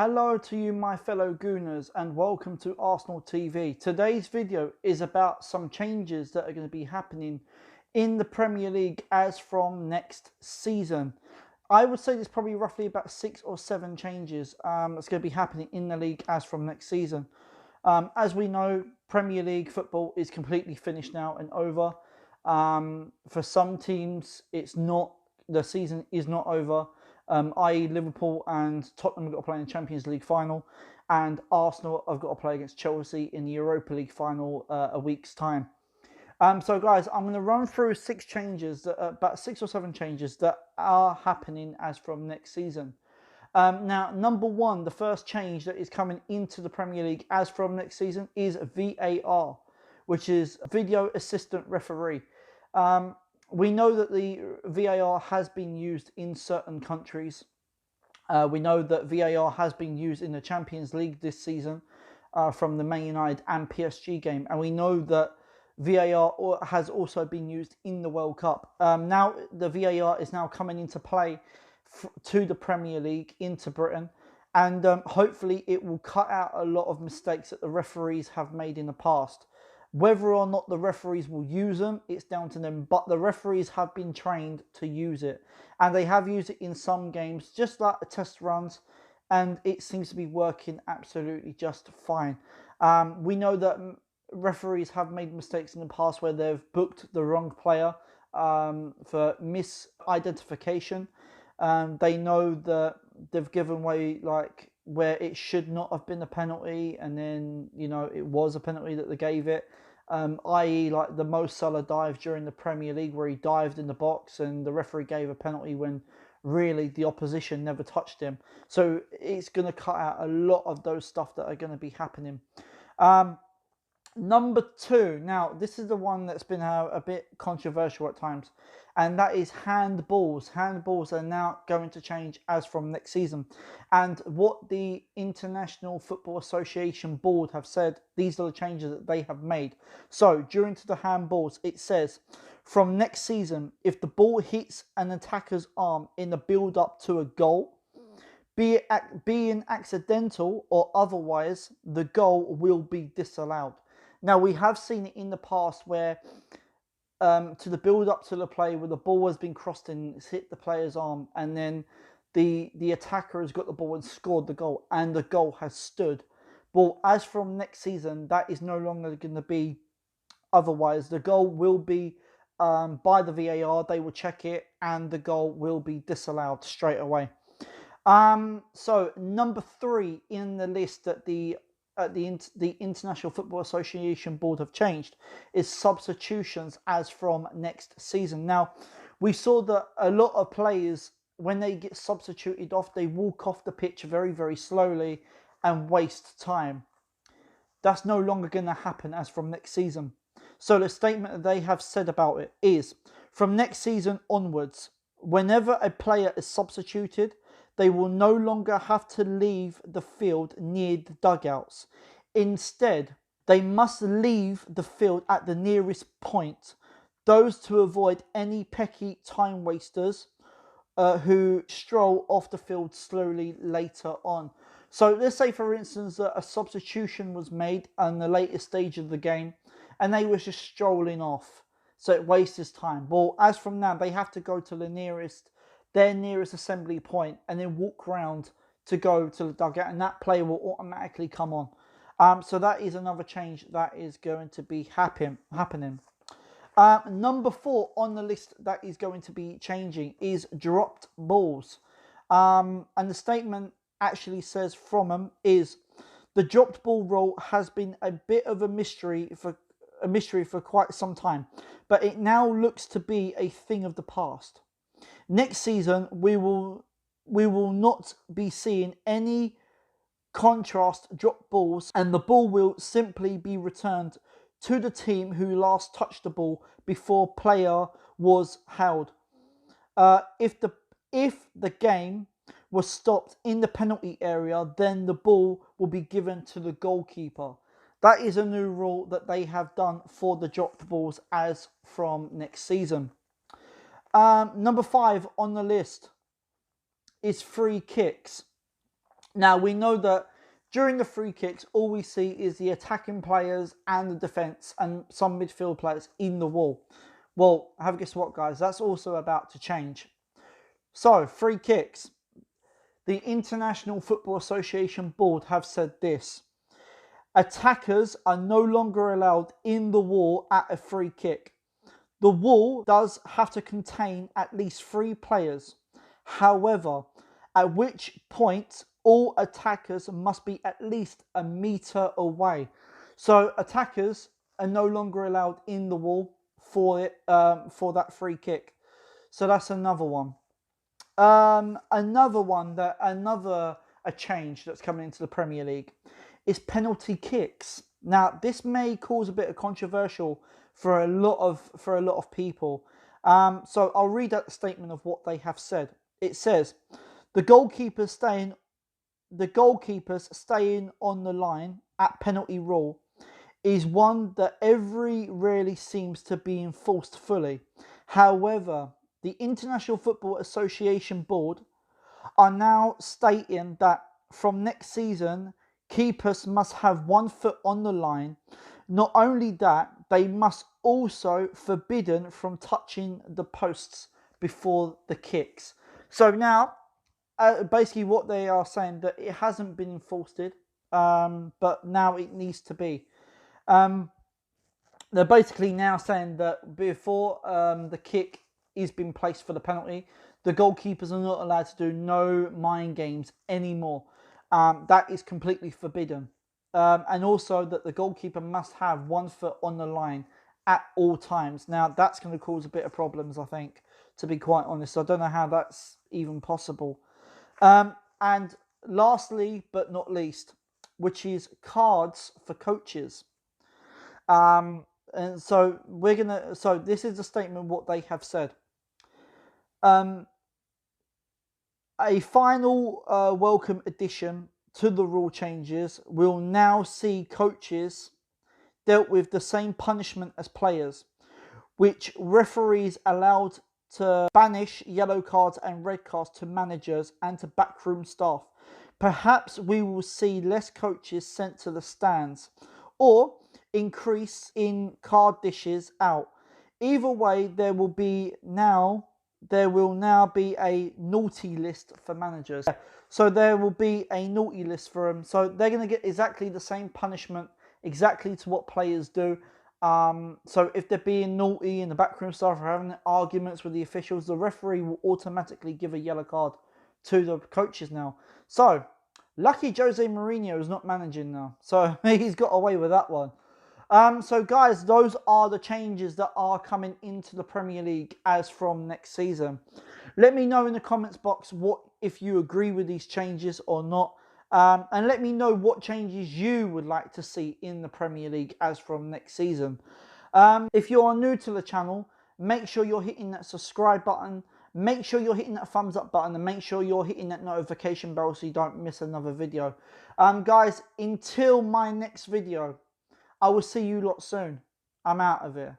Hello to you my fellow Gooners and welcome to Arsenal TV. Today's video is about some changes that are going to be happening in the Premier League as from next season. I would say there's probably roughly about 6 or 7 changes that's going to be happening in the league as from next season. As we know, Premier League football is completely finished now and over. For some teams, the season is not over. I.e. Liverpool and Tottenham have got to play in the Champions League final, and Arsenal have got to play against Chelsea in the Europa League final a week's time. So guys, I'm going to run through about 6 or 7 changes that are happening as from next season. Now, number one, the first change that is coming into the Premier League as from next season is VAR, which is Video Assistant Referee. We know that the VAR has been used in certain countries. We know that VAR has been used in the Champions League this season from the Man United and PSG game. And we know that VAR has also been used in the World Cup. Now the VAR is now coming into play to the Premier League, into Britain. And hopefully it will cut out a lot of mistakes that the referees have made in the past. Whether or not the referees will use them, it's down to them. But the referees have been trained to use it. And they have used it in some games, just like the test runs. And it seems to be working absolutely just fine. We know that referees have made mistakes in the past where they've booked the wrong player for misidentification. They know that they've given away, like, where it should not have been a penalty, and then, you know, it was a penalty that they gave it. I.e. like the Mo Salah dive during the Premier League where he dived in the box and the referee gave a penalty when really the opposition never touched him. So it's going to cut out a lot of those stuff that are going to be happening. Number 2, now this is the one that's been a bit controversial at times, and that is handballs. Handballs are now going to change as from next season. And what the International Football Association Board have said, these are the changes that they have made. So during to the handballs, it says, from next season, if the ball hits an attacker's arm in the build-up to a goal, be it accidental or otherwise, the goal will be disallowed. Now, we have seen it in the past where to the build-up to the play where the ball has been crossed and it's hit the player's arm, and then the attacker has got the ball and scored the goal, and the goal has stood. Well, as from next season, that is no longer going to be otherwise. The goal will be by the VAR. They will check it, and the goal will be disallowed straight away. So number 3 in the list that the International Football Association Board have changed is substitutions as from next season. Now, we saw that a lot of players, when they get substituted off, they walk off the pitch very, very slowly and waste time. That's no longer going to happen as from next season. So the statement that they have said about it is, from next season onwards, whenever a player is substituted, they will no longer have to leave the field near the dugouts. Instead, they must leave the field at the nearest point. Those to avoid any pecky time wasters who stroll off the field slowly later on. So let's say, for instance, that a substitution was made in the latest stage of the game and they were just strolling off. So it wastes time. Well, as from now, they have to go to their nearest assembly point and then walk round to go to the dugout, and that player will automatically come on. So that is another change that is going to be happening. Number 4 on the list that is going to be changing is dropped balls. And the statement actually says from them is, the dropped ball rule has been a bit of a mystery for quite some time, but it now looks to be a thing of the past. Next season, we will not be seeing any contrast drop balls, and the ball will simply be returned to the team who last touched the ball before player was held. If the game was stopped in the penalty area, then the ball will be given to the goalkeeper. That is a new rule that they have done for the dropped balls as from next season. Number 5 on the list is free kicks. Now, we know that during the free kicks, all we see is the attacking players and the defence and some midfield players in the wall. Well, have a guess what, guys? That's also about to change. So, free kicks. The International Football Association Board have said this. Attackers are no longer allowed in the wall at a free kick. The wall does have to contain at least 3 players. However, at which point all attackers must be at least a metre away. So attackers are no longer allowed in the wall for that free kick. So that's another one. Another change that's coming into the Premier League is penalty kicks. Now, this may cause a bit of controversial for a lot of people. So I'll read out the statement of what they have said. It says, the goalkeepers staying on the line at penalty rule is one that rarely seems to be enforced fully. However, the International Football Association Board are now stating that from next season, keepers must have 1 foot on the line. Not only that, they must also forbidden from touching the posts before the kicks. So now, basically what they are saying, that it hasn't been enforced, but now it needs to be. They're basically now saying that before the kick is being placed for the penalty, the goalkeepers are not allowed to do no mind games anymore. That is completely forbidden. And also that the goalkeeper must have 1 foot on the line at all times. Now, that's going to cause a bit of problems, I think, to be quite honest. I don't know how that's even possible. And lastly, but not least, which is cards for coaches. And so this is a statement what they have said. A final welcome addition to the rule changes will now see coaches dealt with the same punishment as players, which referees allowed to banish yellow cards and red cards to managers and to backroom staff. Perhaps we will see less coaches sent to the stands or increase in card dishes out. Either way, there will now be a naughty list for managers. So there will be a naughty list for them. So they're going to get exactly the same punishment, exactly to what players do. So if they're being naughty and the backroom staff are having arguments with the officials, the referee will automatically give a yellow card to the coaches now. So lucky Jose Mourinho is not managing now. So he's got away with that one. So guys, those are the changes that are coming into the Premier League as from next season. Let me know in the comments box if you agree with these changes or not. And let me know what changes you would like to see in the Premier League as from next season. If you are new to the channel, make sure you're hitting that subscribe button. Make sure you're hitting that thumbs up button and make sure you're hitting that notification bell so you don't miss another video. Guys, until my next video, I will see you lot soon. I'm out of here.